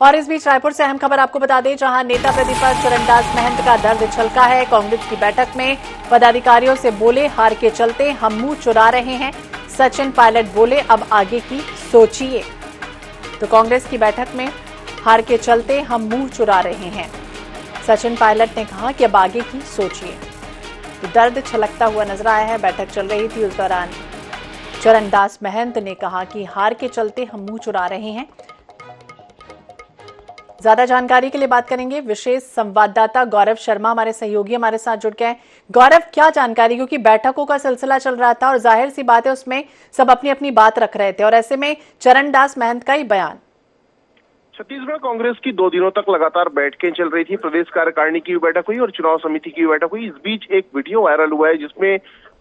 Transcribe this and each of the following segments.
और इस बीच रायपुर से अहम खबर आपको बता दें, जहां नेता प्रतिपक्ष चरणदास महंत का दर्द छलका है। कांग्रेस की बैठक में पदाधिकारियों से बोले, हार के चलते हम मुंह चुरा रहे हैं। सचिन पायलट बोले, अब आगे की सोचिए। तो कांग्रेस की बैठक में हार के चलते हम मुंह चुरा रहे हैं। सचिन पायलट ने कहा कि अब आगे की सोचिए। तो दर्द छलकता हुआ नजर आया है। बैठक चल रही थी, उस दौरान चरणदास महंत ने कहा कि हार के चलते हम मुंह चुरा रहे हैं। ज्यादा जानकारी के लिए बात करेंगे, विशेष संवाददाता गौरव शर्मा हमारे सहयोगी हमारे साथ जुड़ गए। गौरव, क्या जानकारी, क्योंकि बैठकों का सिलसिला चल रहा था और जाहिर सी बात है उसमें सब अपनी अपनी बात रख रहे थे, और ऐसे में चरणदास महंत का ही बयान। छत्तीसगढ़ कांग्रेस की 2 दिनों तक लगातार बैठकें चल रही थी। प्रदेश कार्यकारिणी की भी बैठक हुई और चुनाव समिति की भी बैठक हुई। इस बीच एक वीडियो वायरल हुआ है जिसमें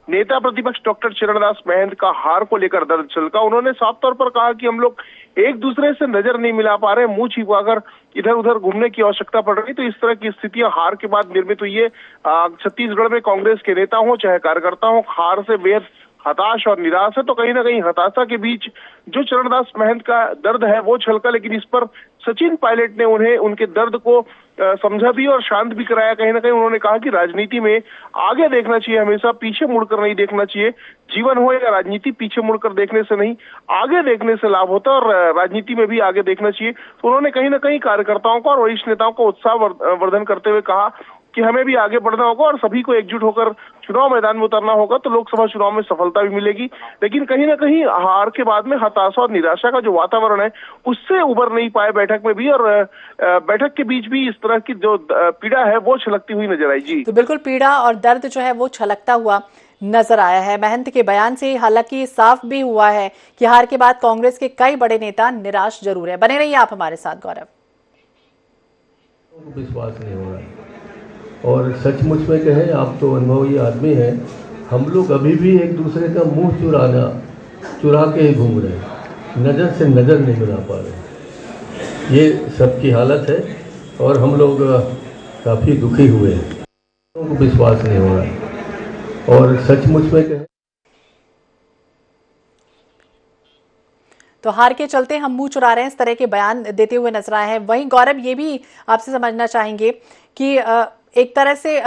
नेता प्रतिपक्ष डॉक्टर चरणदास महंत का हार को लेकर दर्द छलका। उन्होंने साफ तौर पर कहा कि हम लोग एक दूसरे से नजर नहीं मिला पा रहे, मुंह छिपाकर इधर उधर घूमने की आवश्यकता पड़ रही। तो इस तरह की स्थितियां हार के बाद निर्मित हुई है। छत्तीसगढ़ में कांग्रेस के नेता हो चाहे कार्यकर्ता हो, हार से बेहद हताश और निराश है। तो कहीं ना कहीं हताशा के बीच जो चरणदास महंत का दर्द है वो छलका, लेकिन इस पर सचिन पायलट ने उन्हें उनके दर्द को समझा भी और शांत भी कराया। कहीं ना कहीं उन्होंने कहा कि राजनीति में आगे देखना चाहिए, हमेशा पीछे मुड़कर नहीं देखना चाहिए। जीवन हो या राजनीति, पीछे मुड़कर देखने से नहीं, आगे देखने से लाभ होता है और राजनीति में भी आगे देखना चाहिए। तो उन्होंने कहीं ना कहीं कार्यकर्ताओं को और वरिष्ठ नेताओं को उत्साह वर्धन करते हुए कहा कि हमें भी आगे बढ़ना होगा और सभी को एकजुट होकर चुनाव मैदान में उतरना होगा, तो लोकसभा चुनाव में सफलता भी मिलेगी। लेकिन कहीं ना कहीं हार के बाद में हताशा और निराशा का जो वातावरण है उससे उबर नहीं पाए बैठक में भी, और बैठक के बीच भी इस तरह की जो पीड़ा है वो छलकती हुई नजर आई। जी तो बिल्कुल, पीड़ा और दर्द जो है वो छलकता हुआ नजर आया है महंत के बयान से। हालांकि साफ भी हुआ है कि हार के बाद कांग्रेस के कई बड़े नेता निराश जरूर है। बने रहिए आप हमारे साथ गौरव। विश्वास नहीं हो रहा है और सचमुच में कहें, आप तो अनुभवी आदमी हैं, हम लोग अभी भी एक दूसरे का मुंह चुरा के ही घूम रहे हैं, नज़र से नज़र नहीं मिला पा रहे। ये सबकी हालत है और हम लोग काफ़ी दुखी हुए हैं। लोगों को विश्वास नहीं हो रहा है और सचमुच में कहें तो हार के चलते हम मुंह चुरा रहे हैं, इस तरह के बयान देते हुए नजर आए हैं। वहीं गौरव, ये भी आपसे समझना चाहेंगे कि एक तरह से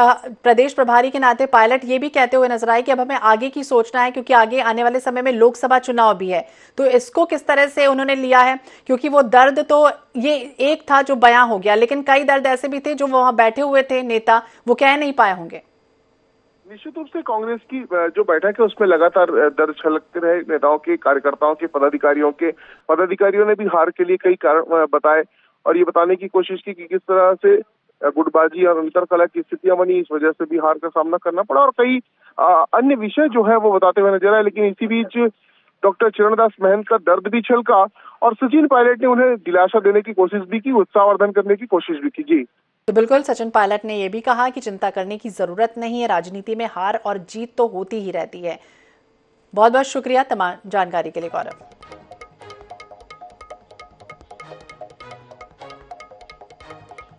प्रदेश प्रभारी के नाते पायलट ये भी कहते हुए नजर आए कि अब हमें आगे की सोचना है, क्योंकि आगे आने वाले समय में लोकसभा चुनाव भी है। तो इसको किस तरह से उन्होंने लिया है, क्योंकि वो दर्द तो ये एक था जो बयां हो गया, लेकिन कई दर्द ऐसे भी थे जो वहां बैठे हुए थे नेता, वो कह नहीं पाए होंगे। निश्चित रूप से कांग्रेस की जो बैठक है उसमें लगातार दर्द छलकते रहे नेताओं के, कार्यकर्ताओं के, पदाधिकारियों ने भी हार के लिए कई कारण बताए और ये बताने की कोशिश की कि किस तरह से गुटबाजी और अंतरकलह की स्थितियां बनी, इस वजह से भी हार का सामना करना पड़ा और कई अन्य विषय जो है वो बताते हुए नजर आए। लेकिन इसी बीच डॉक्टर चरणदास महंत का दर्द भी छलका और सचिन पायलट ने उन्हें दिलासा देने की कोशिश भी की, उत्साहवर्धन करने की कोशिश भी की। जी तो बिल्कुल, सचिन पायलट ने यह भी कहा कि चिंता करने की जरूरत नहीं है, राजनीति में हार और जीत तो होती ही रहती है। बहुत बहुत शुक्रिया तमाम जानकारी के लिए गौरव।